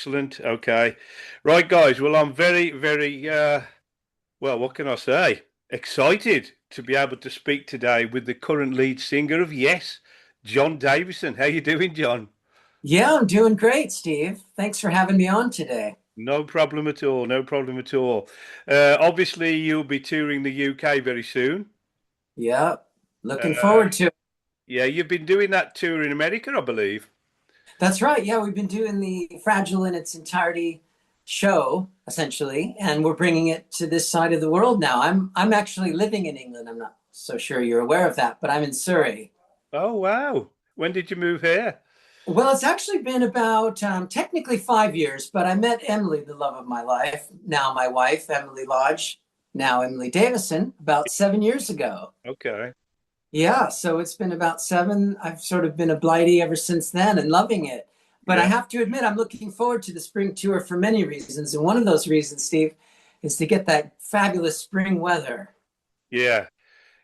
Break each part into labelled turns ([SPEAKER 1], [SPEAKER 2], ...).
[SPEAKER 1] Excellent. Okay. Right, guys. Well, I'm very, very, well, what can I say? Excited to be able to speak today with the current lead singer of Yes, Jon Davison. How you doing, John?
[SPEAKER 2] Yeah, I'm doing great, Steve. Thanks for having me on today.
[SPEAKER 1] No problem at all. No problem at all. Obviously, you'll be touring the UK very soon.
[SPEAKER 2] Yeah, looking
[SPEAKER 1] Uh,
[SPEAKER 2] forward to it.
[SPEAKER 1] yeah, you've been doing that tour in America, I believe.
[SPEAKER 2] That's right. Yeah, we've been doing the Fragile in its entirety show essentially, and we're bringing it to this side of the world now. I'm actually living in England. I'm not so sure you're aware of that, but I'm in Surrey.
[SPEAKER 1] Oh, wow. When did you move here?
[SPEAKER 2] Well, it's actually been about technically 5 years, but I met Emily, the love of my life, now my wife, Emily Lodge, now Emily Davison, about 7 years ago.
[SPEAKER 1] Okay.
[SPEAKER 2] Yeah, so it's been about seven. I've sort of been a Blighty ever since then and loving it. But I
[SPEAKER 1] Yeah.
[SPEAKER 2] have to admit, I'm looking forward to the spring tour for many reasons. And one of those reasons, Steve, is to get that fabulous spring weather.
[SPEAKER 1] Yeah.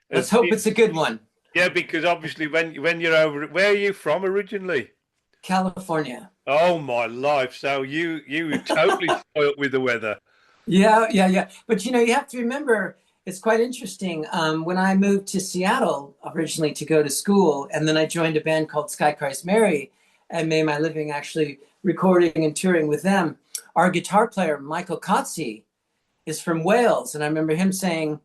[SPEAKER 2] Let's hope it's a good one.
[SPEAKER 1] Yeah, because obviously when you're over, where are you from originally?
[SPEAKER 2] California.
[SPEAKER 1] Oh my life! So you were totally spoilt with the weather.
[SPEAKER 2] Yeah, yeah, yeah. But you have to remember, it's quite interesting. When I moved to Seattle originally to go to school, and then I joined a band called Sky Christ Mary and made my living actually recording and touring with them. Our guitar player, Michael Kotze, is from Wales. And I remember him saying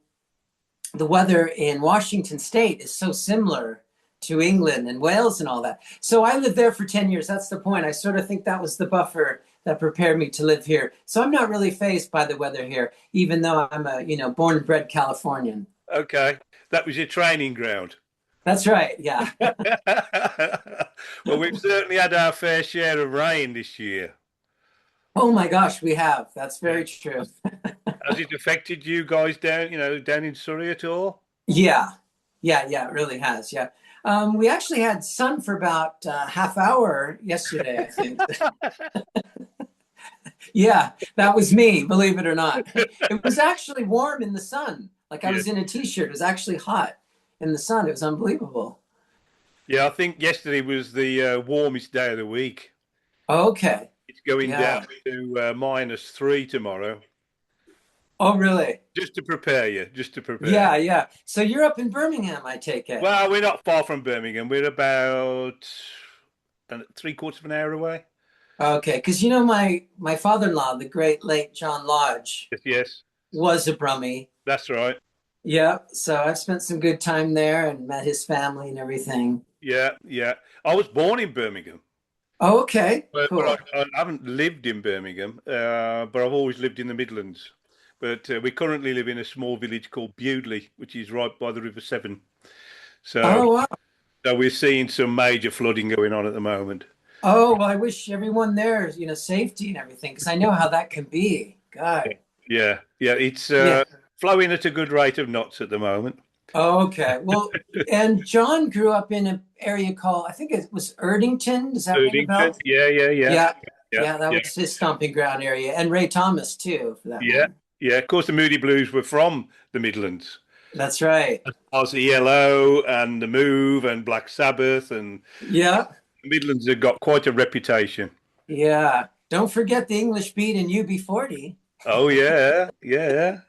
[SPEAKER 2] the weather in Washington State is so similar to England and Wales and all that. So I lived there for 10 years. That's the point. I sort of think that was the buffer that prepared me to live here. So I'm not really fazed by the weather here, even though I'm a, born and bred Californian.
[SPEAKER 1] Okay, that was your training ground.
[SPEAKER 2] That's right. Yeah.
[SPEAKER 1] Well, we've certainly had our fair share of rain this year.
[SPEAKER 2] Oh my gosh, we have. That's
[SPEAKER 1] Yeah.
[SPEAKER 2] very true.
[SPEAKER 1] Has it affected you guys down, down in Surrey at all?
[SPEAKER 2] Yeah. Yeah. Yeah. It really has. Yeah. We actually had sun for about a half hour yesterday, I think. Yeah, that was me, believe it or not. It was actually warm in the sun. Like I
[SPEAKER 1] Yeah.
[SPEAKER 2] was in a t-shirt. It was actually hot in the sun. It was unbelievable.
[SPEAKER 1] Yeah, I think yesterday was the warmest day of the week.
[SPEAKER 2] Okay.
[SPEAKER 1] It's going down
[SPEAKER 2] Yeah.
[SPEAKER 1] to -3 tomorrow.
[SPEAKER 2] Oh, really?
[SPEAKER 1] Just to prepare you, just to prepare you.
[SPEAKER 2] Yeah, yeah. So you're up in Birmingham, I take it.
[SPEAKER 1] Well, we're not far from Birmingham. We're about three-quarters of an hour away.
[SPEAKER 2] Okay, because my father-in-law, the great late John Lodge,
[SPEAKER 1] Yes, yes,
[SPEAKER 2] was a Brummie.
[SPEAKER 1] that's right.
[SPEAKER 2] Yeah, so I've spent some good time there and met his family and everything.
[SPEAKER 1] Yeah, yeah. I was born in Birmingham,
[SPEAKER 2] Oh, okay,
[SPEAKER 1] but
[SPEAKER 2] cool.
[SPEAKER 1] I haven't lived in Birmingham. But I've always lived in the Midlands. But we currently live in a small village called Bewdley, which is right by the River Severn. So,
[SPEAKER 2] Oh, wow.
[SPEAKER 1] so we're seeing some major flooding going on at the moment.
[SPEAKER 2] Oh, well, I wish everyone there, safety and everything, because I know how that can be. God.
[SPEAKER 1] Yeah, yeah. It's
[SPEAKER 2] Yeah.
[SPEAKER 1] flowing at a good rate of knots at the moment.
[SPEAKER 2] Okay. Well, and John grew up in an area called, I think it was Erdington. Does that ring a
[SPEAKER 1] Erdington.
[SPEAKER 2] bell?
[SPEAKER 1] Yeah, yeah, yeah,
[SPEAKER 2] Yeah.
[SPEAKER 1] yeah,
[SPEAKER 2] Yeah, that
[SPEAKER 1] yeah,
[SPEAKER 2] was his stomping ground area. And Ray Thomas, too, for that
[SPEAKER 1] yeah,
[SPEAKER 2] matter.
[SPEAKER 1] yeah. Of course, the Moody Blues were from the Midlands.
[SPEAKER 2] That's right.
[SPEAKER 1] Ozzy Yellow and The Move and Black Sabbath and
[SPEAKER 2] Yeah.
[SPEAKER 1] the Midlands have got quite a reputation.
[SPEAKER 2] Yeah. Don't forget the English beat in UB40.
[SPEAKER 1] Oh yeah, yeah.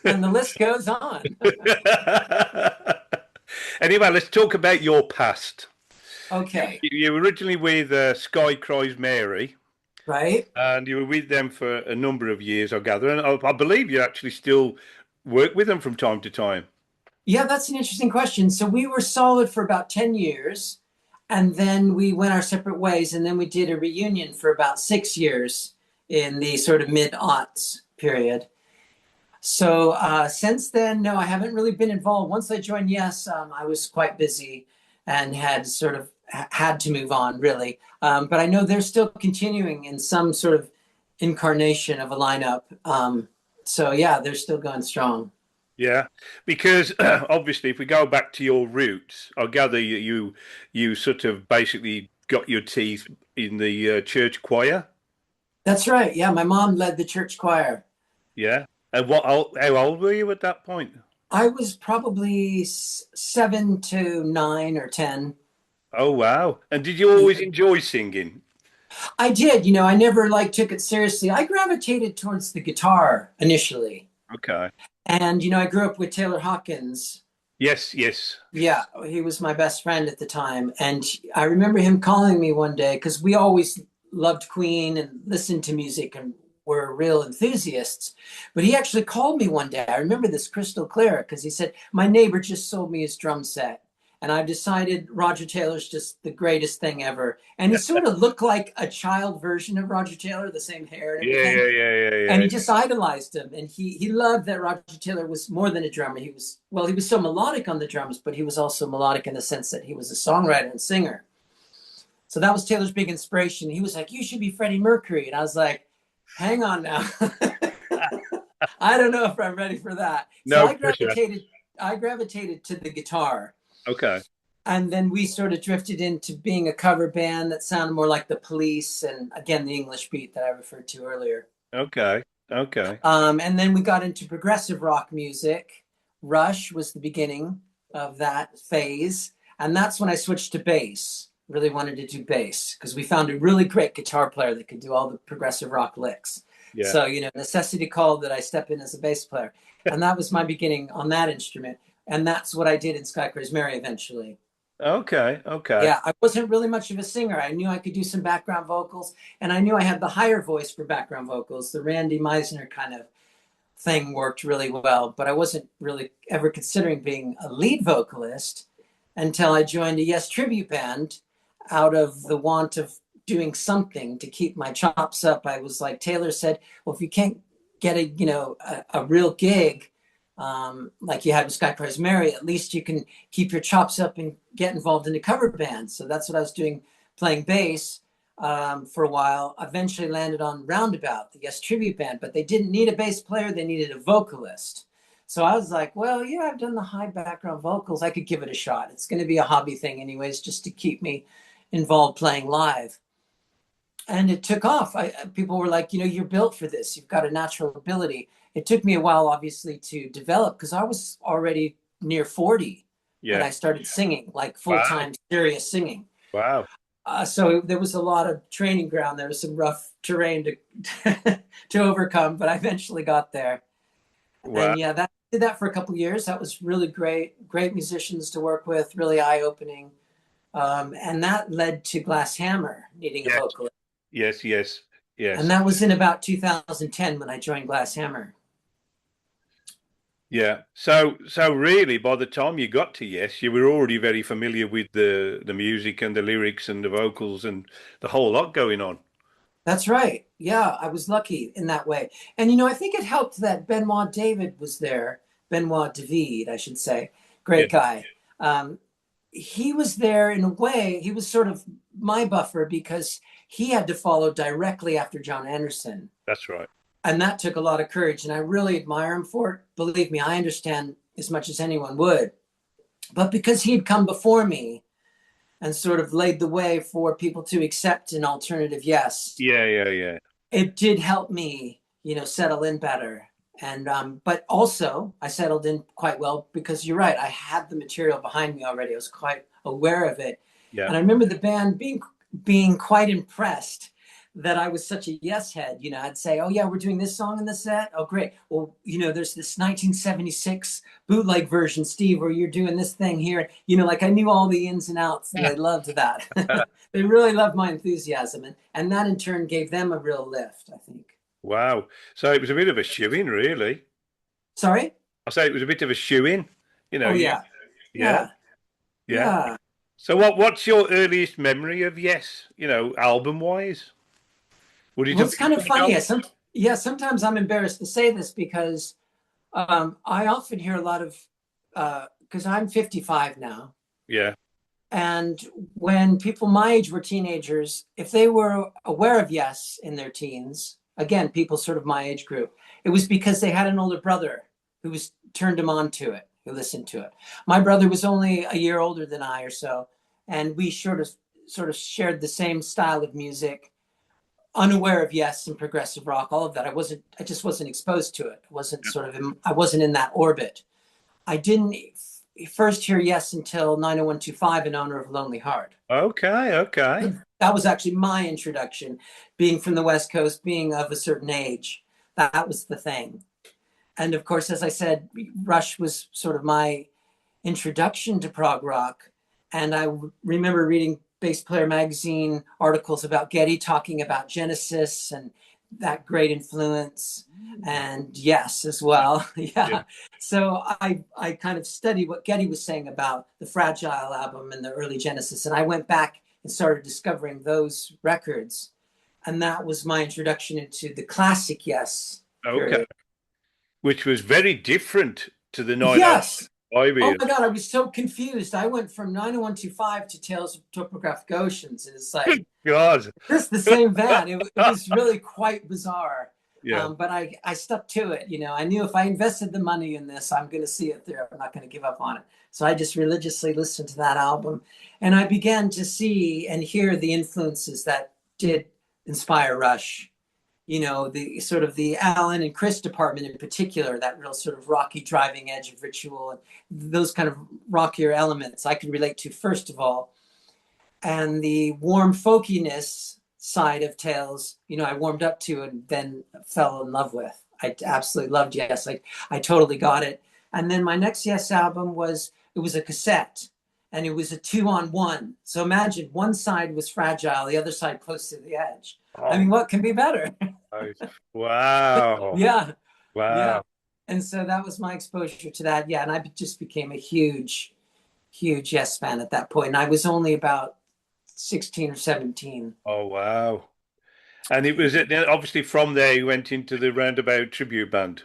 [SPEAKER 2] And the list goes on.
[SPEAKER 1] Anyway, let's talk about your past.
[SPEAKER 2] Okay.
[SPEAKER 1] You were originally with Sky Cries Mary,
[SPEAKER 2] Right?
[SPEAKER 1] and you were with them for a number of years, I gather. And I believe you actually still work with them from time to time.
[SPEAKER 2] Yeah, that's an interesting question. So we were solid for about 10 years, and then we went our separate ways, and then we did a reunion for about 6 years in the sort of mid-aughts period. So since then, no, I haven't really been involved. Once I joined Yes, I was quite busy and had sort of had to move on, really. But I know they're still continuing in some sort of incarnation of a lineup. So yeah, they're still going strong.
[SPEAKER 1] Yeah, because obviously, if we go back to your roots, I gather you sort of basically got your teeth in the church choir.
[SPEAKER 2] That's right. Yeah, my mom led the church choir.
[SPEAKER 1] Yeah, and how old were you at that point?
[SPEAKER 2] I was probably 7 to 9 or 10.
[SPEAKER 1] Oh wow! And did you always enjoy singing?
[SPEAKER 2] I did, I never like took it seriously. I gravitated towards the guitar initially.
[SPEAKER 1] Okay.
[SPEAKER 2] And, I grew up with Taylor Hawkins.
[SPEAKER 1] Yes, yes.
[SPEAKER 2] Yeah, he was my best friend at the time. And I remember him calling me one day because we always loved Queen and listened to music and were real enthusiasts. But he actually called me one day. I remember this crystal clear because he said, my neighbor just sold me his drum set. And I've decided Roger Taylor's just the greatest thing ever. And he sort of looked like a child version of Roger Taylor, the same hair and
[SPEAKER 1] Yeah,
[SPEAKER 2] everything,
[SPEAKER 1] yeah, yeah, yeah,
[SPEAKER 2] and
[SPEAKER 1] yeah.
[SPEAKER 2] he just idolized him. And he loved that Roger Taylor was more than a drummer. He was so melodic on the drums, but he was also melodic in the sense that he was a songwriter and singer. So that was Taylor's big inspiration. He was like, you should be Freddie Mercury. And I was like, hang on now. I don't know if I'm ready for that. So
[SPEAKER 1] No
[SPEAKER 2] I
[SPEAKER 1] pressure.
[SPEAKER 2] gravitated to the guitar.
[SPEAKER 1] Okay.
[SPEAKER 2] And then we sort of drifted into being a cover band that sounded more like the Police and again the English beat that I referred to earlier.
[SPEAKER 1] Okay. Okay.
[SPEAKER 2] And then we got into progressive rock music. Rush was the beginning of that phase. And that's when I switched to bass. Really wanted to do bass because we found a really great guitar player that could do all the progressive rock licks.
[SPEAKER 1] Yeah.
[SPEAKER 2] So, necessity called that I step in as a bass player. And that was my beginning on that instrument. And that's what I did in Sky Craze Mary eventually.
[SPEAKER 1] Okay. Okay.
[SPEAKER 2] Yeah, I wasn't really much of a singer. I knew I could do some background vocals, and I knew I had the higher voice for background vocals. The Randy Meisner kind of thing worked really well, but I wasn't really ever considering being a lead vocalist until I joined a Yes tribute band out of the want of doing something to keep my chops up. I was like, Taylor said, well, if you can't get a real gig, like you had with Sky Craze Mary, at least you can keep your chops up and get involved in a cover band. So that's what I was doing, playing bass for a while. Eventually landed on Roundabout, the Yes tribute band, but they didn't need a bass player; they needed a vocalist. So I was like, well, yeah, I've done the high background vocals. I could give it a shot. It's going to be a hobby thing, anyways, just to keep me involved playing live. And it took off. People were like, you're built for this. You've got a natural ability. It took me a while, obviously, to develop because I was already near 40 when
[SPEAKER 1] Yeah.
[SPEAKER 2] I started singing, like full
[SPEAKER 1] Wow.
[SPEAKER 2] time serious singing.
[SPEAKER 1] Wow.
[SPEAKER 2] So there was a lot of training ground. There was some rough terrain to to overcome, but I eventually got there.
[SPEAKER 1] Wow.
[SPEAKER 2] And yeah, that did that for a couple of years. That was really great. Great musicians to work with, really eye opening. And that led to Glass Hammer needing a
[SPEAKER 1] Yes.
[SPEAKER 2] vocalist.
[SPEAKER 1] Yes. Yes.
[SPEAKER 2] And
[SPEAKER 1] Yes.
[SPEAKER 2] that was in about 2010 when I joined Glass Hammer.
[SPEAKER 1] Yeah. So really, by the time you got to Yes, you were already very familiar with the music and the lyrics and the vocals and the whole lot going on.
[SPEAKER 2] That's right. Yeah, I was lucky in that way. And I think it helped that Benoit David was there. Benoit David, I should say.
[SPEAKER 1] Yeah.
[SPEAKER 2] Great guy. Um, he was there in a way, he was sort of my buffer because he had to follow directly after John Anderson.
[SPEAKER 1] That's right.
[SPEAKER 2] And that took a lot of courage. And I really admire him for it. Believe me, I understand as much as anyone would. But because he had come before me and sort of laid the way for people to accept an alternative yes,
[SPEAKER 1] Yeah. Yeah. Yeah.
[SPEAKER 2] it did help me, settle in better. And but also I settled in quite well because you're right, I had the material behind me already. I was quite aware of it.
[SPEAKER 1] Yeah.
[SPEAKER 2] And I remember the band being quite impressed that I was such a yes head. I'd say, oh yeah, we're doing this song in the set. Oh great. Well, there's this 1976 bootleg version, Steve, where you're doing this thing here. Like I knew all the ins and outs, and they loved that. They really loved my enthusiasm, and that in turn gave them a real lift, I think.
[SPEAKER 1] Wow. So it was a bit of a shoe-in, really.
[SPEAKER 2] Sorry?
[SPEAKER 1] I say it was a bit of a shoe-in.
[SPEAKER 2] Oh
[SPEAKER 1] You.
[SPEAKER 2] yeah.
[SPEAKER 1] Yeah.
[SPEAKER 2] Yeah.
[SPEAKER 1] Yeah.
[SPEAKER 2] Yeah.
[SPEAKER 1] So what's your earliest memory of Yes? Album-wise? Would it
[SPEAKER 2] Well,
[SPEAKER 1] have
[SPEAKER 2] it's kind of
[SPEAKER 1] been
[SPEAKER 2] funny. Sometimes I'm embarrassed to say this because I often hear a lot of because I'm 55 now.
[SPEAKER 1] Yeah.
[SPEAKER 2] And when people my age were teenagers, if they were aware of Yes in their teens, again, people sort of my age group, it was because they had an older brother who was turned them on to it, who listened to it. My brother was only a year older than I or so, and we sort of shared the same style of music, unaware of Yes and progressive rock, all of that. I just wasn't exposed to it. I wasn't in that orbit. I didn't first hear Yes until 90125 in honor of Lonely Heart.
[SPEAKER 1] Okay. Okay.
[SPEAKER 2] That was actually my introduction, being from the West Coast, being of a certain age. That was the thing. And of course, as I said, Rush was sort of my introduction to prog rock. And I remember reading Bass Player magazine articles about Geddy talking about Genesis and that great influence. And Yes, as well.
[SPEAKER 1] Yeah.
[SPEAKER 2] Yeah. So I kind of studied what Geddy was saying about the Fragile album and the early Genesis. And I went back and started discovering those records. And that was my introduction into the classic Yes
[SPEAKER 1] Okay.
[SPEAKER 2] period.
[SPEAKER 1] Which was very different to the
[SPEAKER 2] Yes.
[SPEAKER 1] 905
[SPEAKER 2] Oh
[SPEAKER 1] era.
[SPEAKER 2] my God, I was so confused. I went from 90125 to Tales of Topographic Oceans. And it's like,
[SPEAKER 1] God.
[SPEAKER 2] this is the same band. It was really quite bizarre.
[SPEAKER 1] Yeah.
[SPEAKER 2] But I stuck to it. You know, I knew if I invested the money in this, I'm going to see it through. I'm not going to give up on it. So I just religiously listened to that album. And I began to see and hear the influences that did inspire Rush. You know, the sort of the Alan and Chris department in particular, that real sort of rocky driving edge of Ritual and those kind of rockier elements I could relate to, first of all. And the warm folkiness side of Tales, you know, I warmed up to and then fell in love with. I absolutely loved Yes. I totally got it. And then my next Yes album was, it was a cassette and it was a 2-on-1. So imagine one side was Fragile, the other side Close to the Edge. I
[SPEAKER 1] Oh,
[SPEAKER 2] mean, what can be better?
[SPEAKER 1] wow.
[SPEAKER 2] Yeah, yeah.
[SPEAKER 1] Wow.
[SPEAKER 2] And so that was my exposure to that. Yeah, and I just became a huge Yes fan at that point. And I was only about 16 or 17.
[SPEAKER 1] Oh, wow. And it was obviously from there you went into the Roundabout tribute band.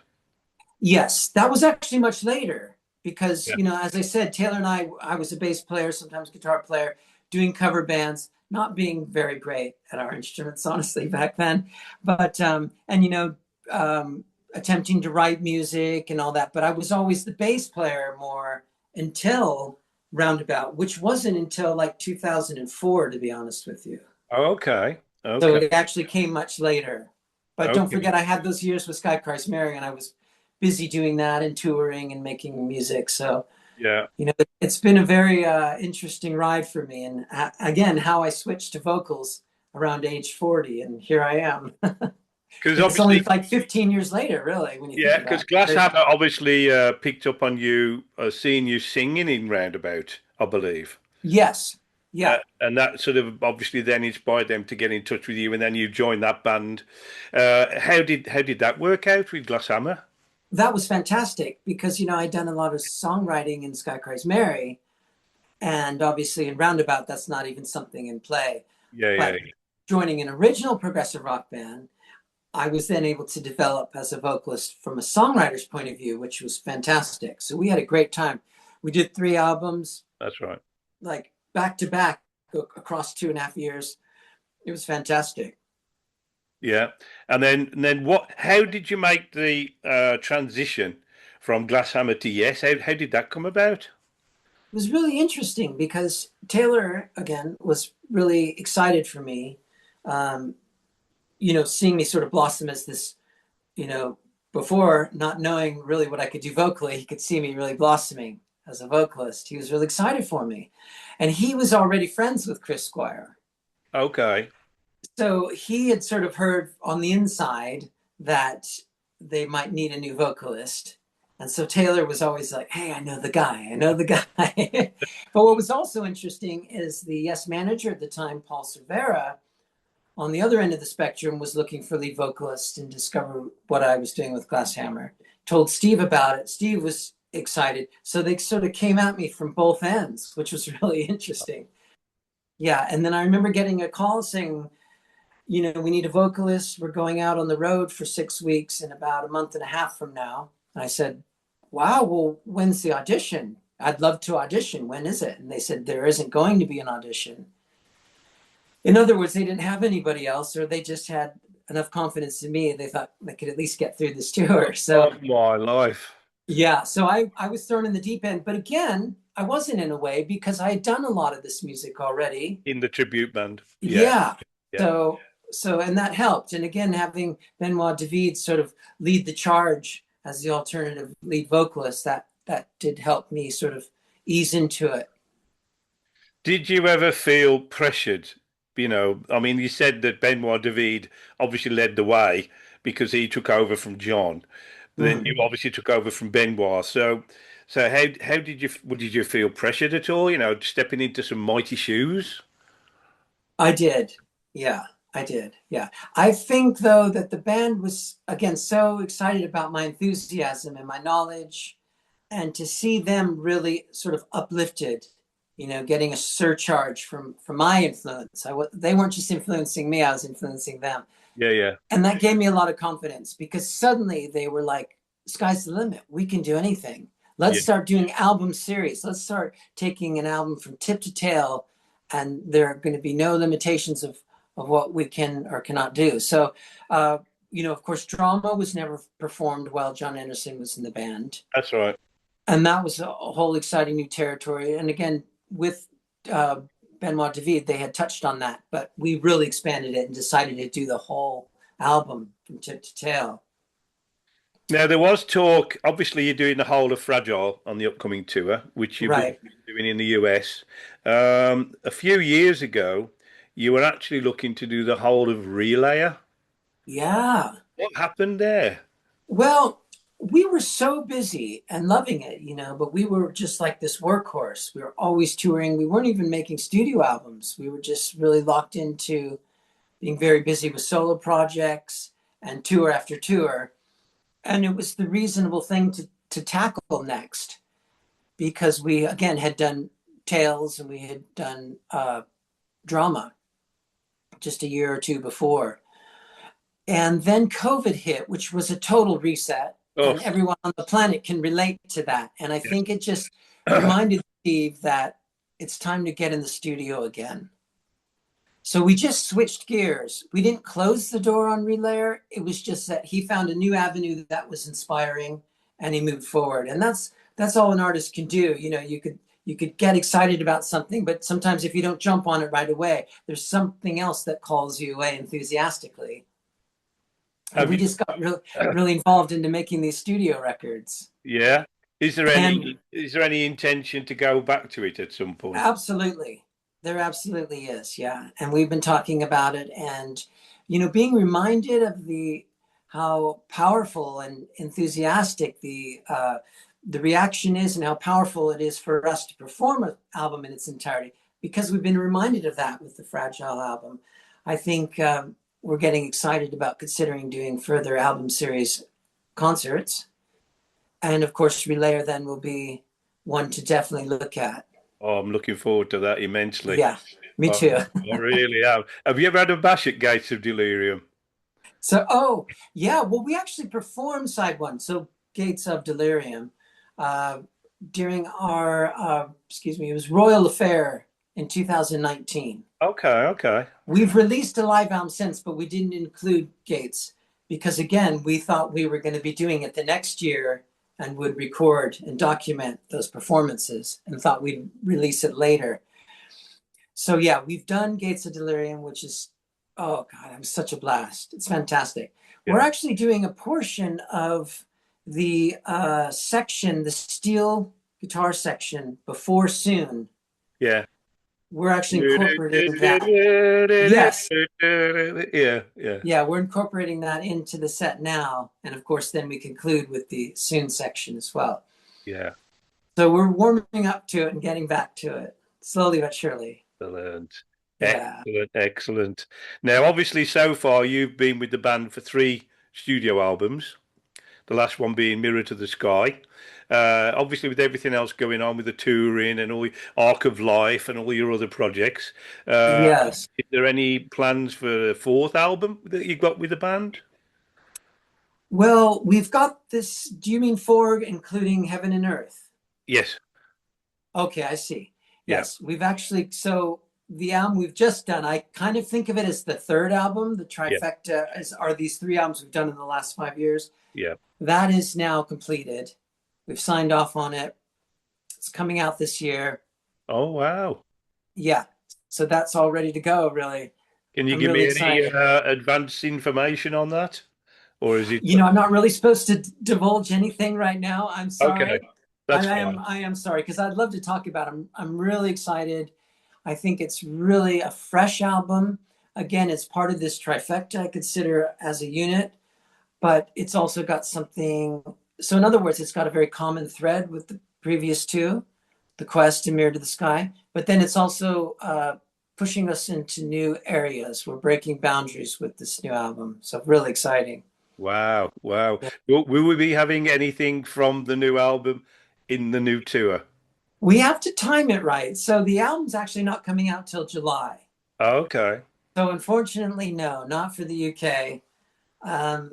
[SPEAKER 2] Yes, that was actually much later because,
[SPEAKER 1] Yeah.
[SPEAKER 2] you know, as I said, Taylor and I was a bass player, sometimes guitar player, doing cover bands, not being very great at our instruments, honestly, back then. But, and, you know, attempting to write music and all that. But I was always the bass player more until Roundabout, which wasn't until like 2004, to be honest with you.
[SPEAKER 1] Oh, okay.
[SPEAKER 2] So
[SPEAKER 1] Okay.
[SPEAKER 2] it actually came much later. But don't
[SPEAKER 1] Okay.
[SPEAKER 2] forget, I had those years with Sky Christ Mary, and I was busy doing that and touring and making music. So,
[SPEAKER 1] Yeah.
[SPEAKER 2] you know, it's been a very interesting ride for me. And again, how I switched to vocals around age 40, and here I am.
[SPEAKER 1] Because
[SPEAKER 2] It's only
[SPEAKER 1] obviously,
[SPEAKER 2] like 15 years later, really, when you think
[SPEAKER 1] yeah,
[SPEAKER 2] about
[SPEAKER 1] because
[SPEAKER 2] it.
[SPEAKER 1] Glasshammer obviously picked up on you, seeing you singing in Roundabout, I believe.
[SPEAKER 2] Yes. Yeah.
[SPEAKER 1] And that sort of obviously then inspired them to get in touch with you, and then you joined that band. How did that work out with Glasshammer?
[SPEAKER 2] That was fantastic because, you know, I'd done a lot of songwriting in Sky Christ Mary. And obviously in Roundabout, that's not even something in play.
[SPEAKER 1] Yeah, yeah,
[SPEAKER 2] But joining an original progressive rock band, I was then able to develop as a vocalist from a songwriter's point of view, which was fantastic. So we had a great time. We did 3 albums,
[SPEAKER 1] that's right.
[SPEAKER 2] like back to back across 2.5 years. It was fantastic.
[SPEAKER 1] Yeah, and then what? How did you make the transition from Glasshammer to Yes? How did that come about?
[SPEAKER 2] It was really interesting because Taylor, again, was really excited for me. Um, you know, seeing me sort of blossom as this, you know, before not knowing really what I could do vocally, he could see me really blossoming as a vocalist. He was really excited for me. And he was already friends with Chris Squire.
[SPEAKER 1] Okay.
[SPEAKER 2] So he had sort of heard on the inside that they might need a new vocalist. And so Taylor was always like, hey, I know the guy. I know the guy. But what was also interesting is the Yes manager at the time, Paul Cervera, on the other end of the spectrum was looking for lead vocalist and discover what I was doing with Glasshammer. Told Steve about it. Steve was excited. So they sort of came at me from both ends, which was really interesting. Yeah. And then I remember getting a call saying, you know, we need a vocalist. We're going out on the road for 6 weeks in about a month and a half from now. And I said, wow, well, when's the audition? I'd love to audition. When is it? And they said, there isn't going to be an audition. In other words, they didn't have anybody else, or they just had enough confidence in me. They thought they could at least get through this tour. So
[SPEAKER 1] Oh my life.
[SPEAKER 2] yeah, so I was thrown in the deep end. But again, I wasn't in a way because I had done a lot of this music already.
[SPEAKER 1] In the tribute band. Yeah,
[SPEAKER 2] Yeah.
[SPEAKER 1] yeah.
[SPEAKER 2] So and that helped. And again, having Benoit David sort of lead the charge as the alternative lead vocalist, that did help me sort of ease into it.
[SPEAKER 1] Did you ever feel pressured? I mean, you said that Benoit David obviously led the way because he took over from John. Then you
[SPEAKER 2] Mhm.
[SPEAKER 1] obviously took over from Benoit. So how did you feel pressured at all? Stepping into some mighty shoes.
[SPEAKER 2] I did. Yeah, I did. Yeah. I think, though, that the band was, again, so excited about my enthusiasm and my knowledge, and to see them really sort of uplifted, getting a surcharge from my influence. They weren't just influencing me, I was influencing them.
[SPEAKER 1] Yeah, yeah,
[SPEAKER 2] And that gave me a lot of confidence because suddenly they were like, sky's the limit. We can do anything. Let's
[SPEAKER 1] yeah.
[SPEAKER 2] start doing album series. Let's start taking an album from tip to tail, and there are going to be no limitations of what we can or cannot do. So, of course, Drama was never performed while John Anderson was in the band.
[SPEAKER 1] That's right.
[SPEAKER 2] And that was a whole exciting new territory. And again, with uh, Benoit David, they had touched on that, but we really expanded it and decided to do the whole album from tip to tail.
[SPEAKER 1] Now there was talk. Obviously, you're doing the whole of Fragile on the upcoming tour, which you've been
[SPEAKER 2] Right.
[SPEAKER 1] doing in the US. A few years ago, you were actually looking to do the whole of Relayer.
[SPEAKER 2] Yeah.
[SPEAKER 1] What happened there?
[SPEAKER 2] Well, we were so busy and loving it, but we were just like this workhorse. We were always touring. We weren't even making studio albums. We were just really locked into being very busy with solo projects and tour after tour. And it was the reasonable thing to tackle next because we, again, had done Tales and we had done Drama just a year or two before. And then COVID hit, which was a total reset.
[SPEAKER 1] Oh,
[SPEAKER 2] And everyone on the planet can relate to that. And I think it just
[SPEAKER 1] yeah.
[SPEAKER 2] reminded Steve that it's time to get in the studio again. So we just switched gears. We didn't close the door on Relayer. It was just that he found a new avenue that was inspiring and he moved forward. And that's all an artist can do. You could get excited about something, but sometimes if you don't jump on it right away, there's something else that calls you away enthusiastically. And
[SPEAKER 1] Have
[SPEAKER 2] we
[SPEAKER 1] you?
[SPEAKER 2] just got really, really involved into making these studio records.
[SPEAKER 1] Yeah. Is there
[SPEAKER 2] And
[SPEAKER 1] any intention to go back to it at some point?
[SPEAKER 2] absolutely, there absolutely is. Yeah. And we've been talking about it and, being reminded of how powerful and enthusiastic the reaction is and how powerful it is for us to perform an album in its entirety because we've been reminded of that with the Fragile album. I think we're getting excited about considering doing further album series concerts. And of course, Relayer then will be one to definitely look at.
[SPEAKER 1] Oh, I'm looking forward to that immensely.
[SPEAKER 2] Yeah, me
[SPEAKER 1] I,
[SPEAKER 2] too.
[SPEAKER 1] I really am. Have you ever had a bash at Gates of Delirium?
[SPEAKER 2] So, oh, yeah, well, we actually performed side one. So, Gates of Delirium, uh, during our, it was Royal Affair in 2019.
[SPEAKER 1] Okay, okay.
[SPEAKER 2] We've released a live album since, but we didn't include Gates because, again, we thought we were going to be doing it the next year and would record and document those performances and thought we'd release it later. So, yeah, we've done Gates of Delirium, which is, oh, God, I'm such a blast. It's fantastic. We're
[SPEAKER 1] Yeah,
[SPEAKER 2] actually doing a portion of the section, the steel guitar section before Soon.
[SPEAKER 1] yeah.
[SPEAKER 2] We're actually incorporating that. Yes.
[SPEAKER 1] Yeah, yeah,
[SPEAKER 2] Yeah, we're incorporating that into the set now. And of course, then we conclude with the Soon section as well.
[SPEAKER 1] yeah.
[SPEAKER 2] So we're warming up to it and getting back to it slowly but surely.
[SPEAKER 1] Excellent.
[SPEAKER 2] Yeah.
[SPEAKER 1] Excellent, excellent. Now, obviously, so far you've been with the band for three studio albums, the last one being Mirror to the Sky. Obviously, with everything else going on with the touring and all the Arc of Life and all your other projects,
[SPEAKER 2] Yes.
[SPEAKER 1] is there any plans for a fourth album that you got with the band?
[SPEAKER 2] Well, we've got this. Do you mean four, including Heaven and Earth?
[SPEAKER 1] Yes.
[SPEAKER 2] Okay, I see.
[SPEAKER 1] Yeah.
[SPEAKER 2] Yes, we've actually, so the album we've just done, I kind of think of it as the third album. The
[SPEAKER 1] Yeah.
[SPEAKER 2] trifecta are these three albums we've done in the last 5 years.
[SPEAKER 1] Yeah.
[SPEAKER 2] That is now completed. We've signed off on it. It's coming out this year.
[SPEAKER 1] Oh, wow.
[SPEAKER 2] Yeah. So that's all ready to go, really.
[SPEAKER 1] Can you
[SPEAKER 2] I'm
[SPEAKER 1] give
[SPEAKER 2] really
[SPEAKER 1] me any
[SPEAKER 2] excited.
[SPEAKER 1] advanced information on that? Or is it
[SPEAKER 2] I'm not really supposed to divulge anything right now. I'm
[SPEAKER 1] okay?
[SPEAKER 2] sorry. I,
[SPEAKER 1] That's
[SPEAKER 2] I am
[SPEAKER 1] fine.
[SPEAKER 2] I am sorry because I'd love to talk about it. I'm really excited. I think it's really a fresh album. Again, it's part of this trifecta I consider as a unit, but it's also got something. So, in other words, it's got a very common thread with the previous two, The Quest and Mirror to the Sky. But then it's also pushing us into new areas. We're breaking boundaries with this new album. So, really exciting.
[SPEAKER 1] Wow, wow.
[SPEAKER 2] Yeah.
[SPEAKER 1] Will we be having anything from the new album in the new tour?
[SPEAKER 2] We have to time it right. So, the album's actually not coming out till July.
[SPEAKER 1] Okay.
[SPEAKER 2] So, unfortunately, no, not for the UK.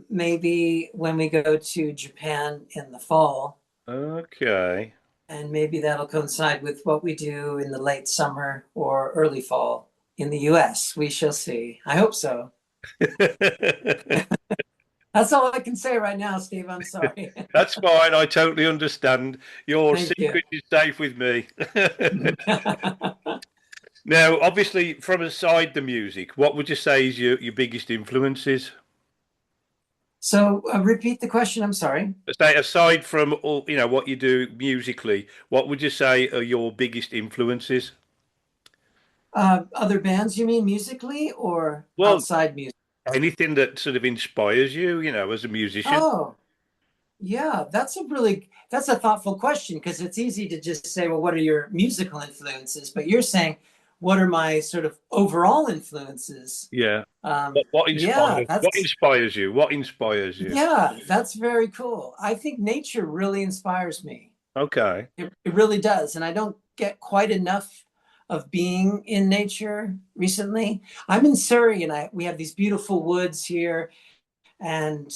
[SPEAKER 2] Maybe when we go to Japan in the fall,
[SPEAKER 1] Okay.
[SPEAKER 2] and maybe that'll coincide with what we do in the late summer or early fall in the US. We shall see. I hope so. That's all I can say right now, Steve. I'm sorry.
[SPEAKER 1] That's fine. I totally understand. Your
[SPEAKER 2] Thank you.
[SPEAKER 1] secret is safe with me. Now, obviously, from aside the music, what would you say is your biggest influences?
[SPEAKER 2] So, repeat the question. I'm sorry.
[SPEAKER 1] Say, aside from all, what you do musically, what would you say are your biggest influences?
[SPEAKER 2] Other bands, you mean musically or
[SPEAKER 1] Well,
[SPEAKER 2] outside music?
[SPEAKER 1] anything that sort of inspires you, as a musician.
[SPEAKER 2] Oh, yeah, that's a thoughtful question because it's easy to just say, well, what are your musical influences? But you're saying, what are my sort of overall influences?
[SPEAKER 1] Yeah.
[SPEAKER 2] Um,
[SPEAKER 1] What
[SPEAKER 2] yeah,
[SPEAKER 1] inspires? What
[SPEAKER 2] that's
[SPEAKER 1] inspires you? What inspires you?
[SPEAKER 2] yeah, that's very cool. I think nature really inspires me.
[SPEAKER 1] Okay.
[SPEAKER 2] It really does, and I don't get quite enough of being in nature recently. I'm in Surrey, and I we have these beautiful woods here, and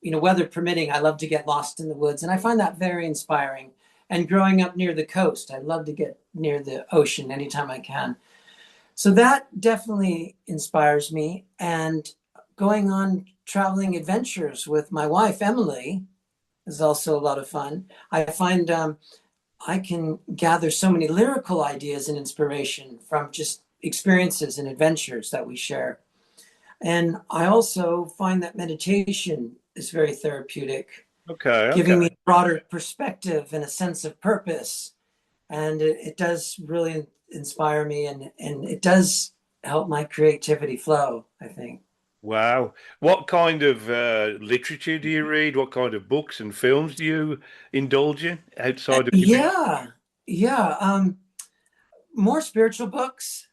[SPEAKER 2] weather permitting, I love to get lost in the woods, and I find that very inspiring. And growing up near the coast, I love to get near the ocean anytime I can. So that definitely inspires me. And going on traveling adventures with my wife, Emily, is also a lot of fun. I find I can gather so many lyrical ideas and inspiration from just experiences and adventures that we share. And I also find that meditation is very therapeutic,
[SPEAKER 1] Okay.
[SPEAKER 2] giving me
[SPEAKER 1] Okay.
[SPEAKER 2] a broader perspective and a sense of purpose. And it does really inspire me, and it does help my creativity flow, I think.
[SPEAKER 1] Wow. What kind of literature do you read? What kind of books and films do you indulge in outside of your music?
[SPEAKER 2] Yeah, yeah. More spiritual books.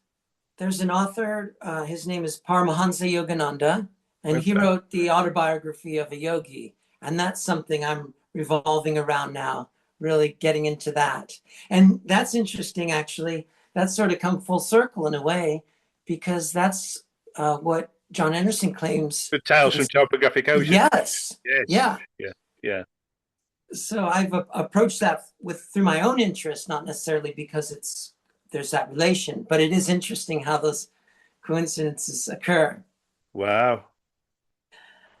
[SPEAKER 2] There's an author, his name is Paramahansa Yogananda, and he
[SPEAKER 1] Okay.
[SPEAKER 2] wrote the autobiography of a yogi. And that's something I'm revolving around now, really getting into that. And that's interesting, actually. That's sort of come full circle in a way, because that's what John Anderson claims
[SPEAKER 1] The Tales from
[SPEAKER 2] is
[SPEAKER 1] Topographic Ocean.
[SPEAKER 2] yes.
[SPEAKER 1] Yes.
[SPEAKER 2] Yeah.
[SPEAKER 1] Yeah. Yeah.
[SPEAKER 2] So I've approached that with through my own interest, not necessarily because it's there's that relation, but it is interesting how those coincidences occur.
[SPEAKER 1] Wow.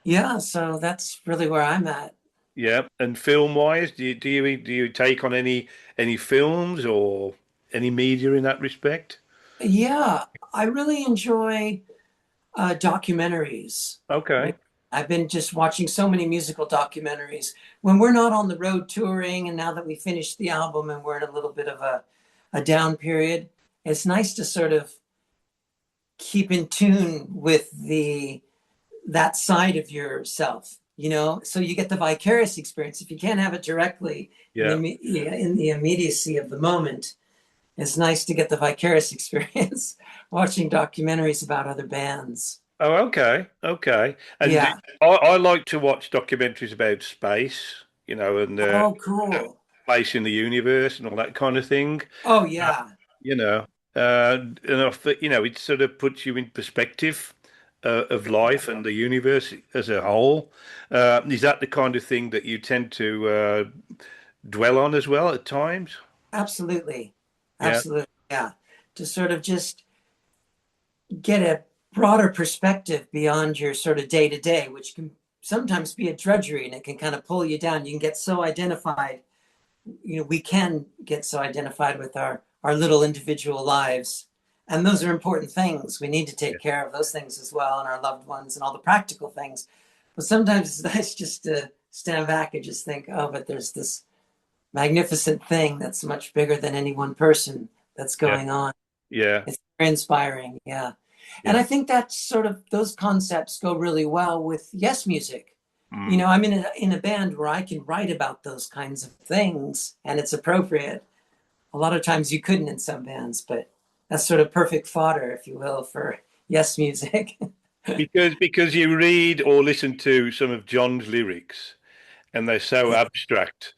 [SPEAKER 2] Yeah, so that's really where I'm at.
[SPEAKER 1] Yeah. And film wise, do you take on any films or any media in that respect?
[SPEAKER 2] Yeah, I really enjoy documentaries.
[SPEAKER 1] Okay.
[SPEAKER 2] Right? I've been just watching so many musical documentaries. When we're not on the road touring, and now that we finished the album and we're in a little bit of a down period, it's nice to sort of keep in tune with the that side of yourself, so you get the vicarious experience. If you can't have it directly
[SPEAKER 1] Yeah.
[SPEAKER 2] in the immediacy of the moment, it's nice to get the vicarious experience watching documentaries about other bands.
[SPEAKER 1] Oh, okay. Okay. And
[SPEAKER 2] Yeah.
[SPEAKER 1] I like to watch documentaries about space, and
[SPEAKER 2] Oh, cool.
[SPEAKER 1] place in the universe and all that kind of thing.
[SPEAKER 2] Oh,
[SPEAKER 1] Uh,
[SPEAKER 2] yeah.
[SPEAKER 1] you know, and I think, it sort of puts you in perspective of life and the universe as a whole. Is that the kind of thing that you tend to dwell on as well at times?
[SPEAKER 2] Absolutely.
[SPEAKER 1] Yeah,
[SPEAKER 2] Absolutely. Yeah. To sort of just get a broader perspective beyond your sort of day to day, which can sometimes be a drudgery and it can kind of pull you down. You can get so identified, we can get so identified with our little individual lives. And those are important things. We need to
[SPEAKER 1] yeah,
[SPEAKER 2] take care of those things as well, and our loved ones and all the practical things. But sometimes it's nice just to stand back and just think, oh, but there's this magnificent thing that's much bigger than any one person that's
[SPEAKER 1] yeah.
[SPEAKER 2] going on.
[SPEAKER 1] Yeah.
[SPEAKER 2] It's very inspiring. Yeah. And
[SPEAKER 1] Yeah.
[SPEAKER 2] I think that sort of those concepts go really well with yes music. You
[SPEAKER 1] Mm.
[SPEAKER 2] know, I'm in a band where I can write about those kinds of things and it's appropriate. A lot of times you couldn't in some bands, but that's sort of perfect fodder, if you will, for yes music.
[SPEAKER 1] Because you read or listen to some of John's lyrics and they're so
[SPEAKER 2] Yeah.
[SPEAKER 1] abstract.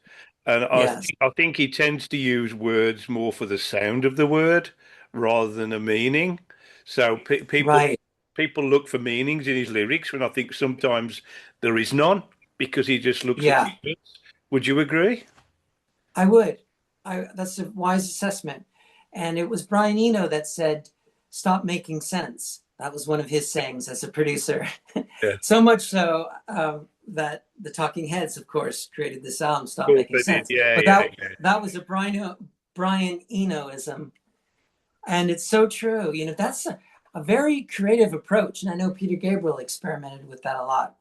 [SPEAKER 1] And
[SPEAKER 2] Yes.
[SPEAKER 1] I think he tends to use words more for the sound of the word rather than a meaning. So
[SPEAKER 2] Right.
[SPEAKER 1] people look for meanings in his lyrics when I think sometimes there is none because he just looks at the
[SPEAKER 2] Yeah.
[SPEAKER 1] words. Would you agree?
[SPEAKER 2] I would. That's a wise assessment. And it was Brian Eno that said, "Stop making sense." That was one of his sayings as a producer.
[SPEAKER 1] Yeah, of
[SPEAKER 2] So much so that the Talking Heads, of course, created this album, "Stop
[SPEAKER 1] course
[SPEAKER 2] Making
[SPEAKER 1] they did.
[SPEAKER 2] Sense."
[SPEAKER 1] Yeah,
[SPEAKER 2] But
[SPEAKER 1] yeah, yeah.
[SPEAKER 2] that was a Brian Enoism, and it's so true. You know, that's a very creative approach, and I know Peter Gabriel experimented with that a lot.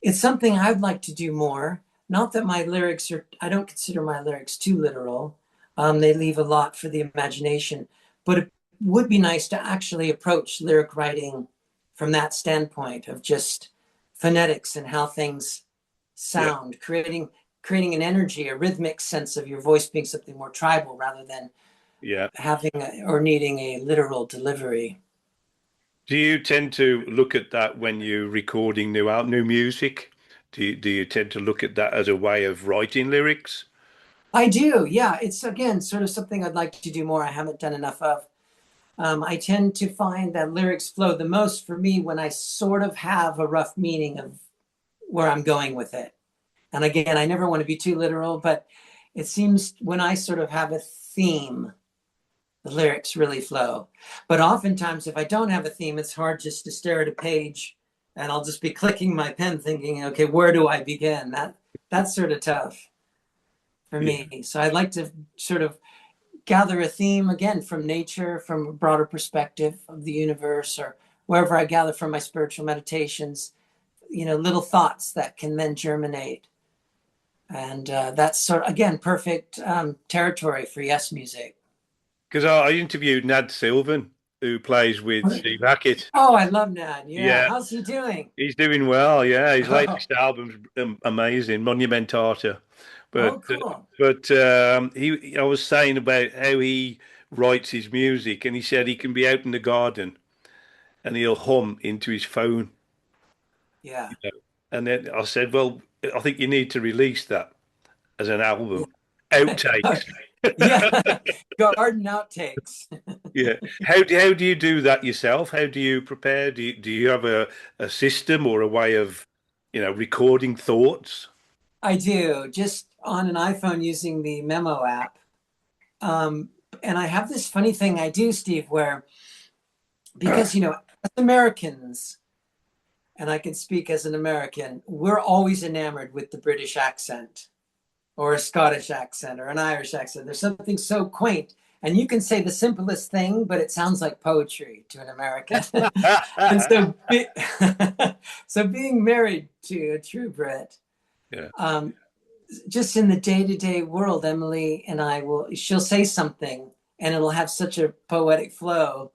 [SPEAKER 2] It's something I'd like to do more. Not that my lyrics are, I don't consider my lyrics too literal. They leave a lot for the imagination, but it would be nice to actually approach lyric writing from that standpoint of just phonetics and how things
[SPEAKER 1] Yeah.
[SPEAKER 2] sound, creating an energy, a rhythmic sense of your voice being something more tribal rather than
[SPEAKER 1] Yeah.
[SPEAKER 2] or needing a literal delivery.
[SPEAKER 1] Do you tend to look at that when you're recording new music? Do you tend to look at that as a way of writing lyrics?
[SPEAKER 2] I do, yeah. It's again sort of something I'd like to do more. I haven't done enough of. I tend to find that lyrics flow the most for me when I sort of have a rough meaning of where I'm going with it. And again, I never want to be too literal, but it seems when I sort of have a theme, the lyrics really flow. But oftentimes, if I don't have a theme, it's hard just to stare at a page and I'll just be clicking my pen thinking, okay, where do I begin? That's sort of tough for
[SPEAKER 1] Yeah.
[SPEAKER 2] me. So I'd like to sort of gather a theme again from nature, from a broader perspective of the universe, or wherever I gather from my spiritual meditations, you know, little thoughts that can then germinate. And that's sort of, again, perfect territory for yes music.
[SPEAKER 1] Because I interviewed Nad Sylvan, who plays with Steve Hackett.
[SPEAKER 2] Oh, I love Nad. Yeah.
[SPEAKER 1] Yeah,
[SPEAKER 2] How's he doing?
[SPEAKER 1] he's doing well. Yeah, his
[SPEAKER 2] Oh,
[SPEAKER 1] latest album's amazing, Monumentata. But
[SPEAKER 2] oh, cool.
[SPEAKER 1] I was saying about how he writes his music, and he said he can be out in the garden and he'll hum into his phone.
[SPEAKER 2] Yeah.
[SPEAKER 1] And then I said, well, I think you need to release that as an
[SPEAKER 2] Yeah.
[SPEAKER 1] album. Outtakes.
[SPEAKER 2] Yeah. Garden outtakes.
[SPEAKER 1] Yeah. How do you do that yourself? How do you prepare? Do you have a system or a way of, recording thoughts?
[SPEAKER 2] I do, just on an iPhone using the memo app. Um, and I have this funny thing I do, Steve, where because, you know, as Americans, and I can speak as an American, we're always enamored with the British accent or a Scottish accent or an Irish accent. There's something so quaint. And you can say the simplest thing, but it sounds like poetry to an American. And so, so being married to a true Brit,
[SPEAKER 1] Yeah.
[SPEAKER 2] um, just in the day-to-day world, Emily and she'll say something and it'll have such a poetic flow.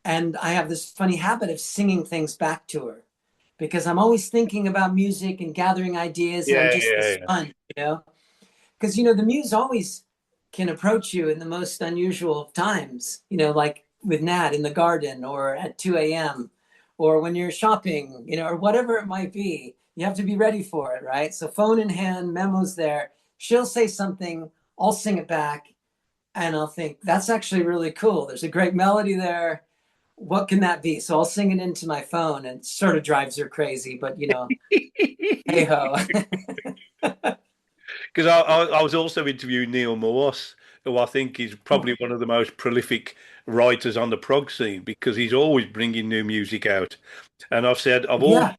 [SPEAKER 2] And I have this funny habit of singing things back to her because I'm always thinking about music and gathering ideas, and I'm
[SPEAKER 1] Yeah,
[SPEAKER 2] just a
[SPEAKER 1] yeah,
[SPEAKER 2] sponge, you know? Because, you know, the muse always can approach you in the most unusual times, you know, like with Nat in the garden or at 2 a.m. or when you're shopping, you know, or whatever it might be. You have to be ready for it, right? So, phone in hand, memos there. She'll say something, I'll sing it back, and I'll think, that's actually really cool. There's a great melody there. What can that be? So I'll sing it into my phone and it sort of drives her crazy, but you know,
[SPEAKER 1] yeah.
[SPEAKER 2] hey ho.
[SPEAKER 1] Because I was also interviewing Neil Morse, who I think is probably one of the most prolific writers on the prog scene because he's always bringing new music out. And I've said, I've always
[SPEAKER 2] Yeah,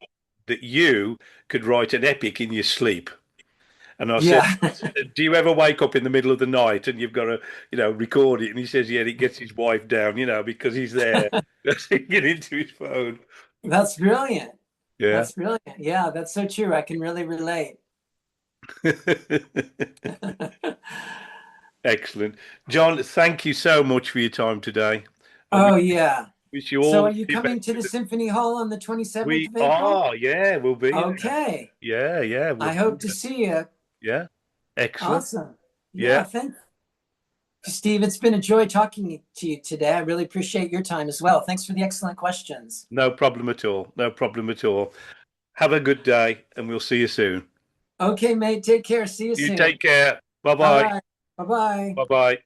[SPEAKER 1] that you could write an epic in your sleep. And I said,
[SPEAKER 2] yeah.
[SPEAKER 1] do you ever wake up in the middle of the night and you've got to, record it? And he says, yeah, he gets his wife down, because he's there singing into his phone.
[SPEAKER 2] That's brilliant.
[SPEAKER 1] Yeah.
[SPEAKER 2] That's brilliant. Yeah, that's so true. I can really relate.
[SPEAKER 1] Excellent. John, thank you so much for your time today. And
[SPEAKER 2] Oh, yeah.
[SPEAKER 1] wish you
[SPEAKER 2] So
[SPEAKER 1] all
[SPEAKER 2] are
[SPEAKER 1] the
[SPEAKER 2] you
[SPEAKER 1] very
[SPEAKER 2] coming to the
[SPEAKER 1] best.
[SPEAKER 2] Symphony Hall on the 27th
[SPEAKER 1] We
[SPEAKER 2] of April?
[SPEAKER 1] are, yeah, we'll be there.
[SPEAKER 2] Okay.
[SPEAKER 1] Yeah, yeah, we'll
[SPEAKER 2] I
[SPEAKER 1] be
[SPEAKER 2] hope to
[SPEAKER 1] there.
[SPEAKER 2] see you.
[SPEAKER 1] Yeah, excellent.
[SPEAKER 2] Awesome.
[SPEAKER 1] Yeah,
[SPEAKER 2] Yeah, thank you, Steve. It's been a joy talking to you today. I really appreciate your time as well. Thanks for the excellent questions.
[SPEAKER 1] no problem at all. No problem at all. Have a good day, and we'll see you soon.
[SPEAKER 2] Okay, mate. Take care. See you
[SPEAKER 1] You
[SPEAKER 2] soon.
[SPEAKER 1] take care. Bye
[SPEAKER 2] All
[SPEAKER 1] bye.
[SPEAKER 2] right. Bye bye.
[SPEAKER 1] Bye bye.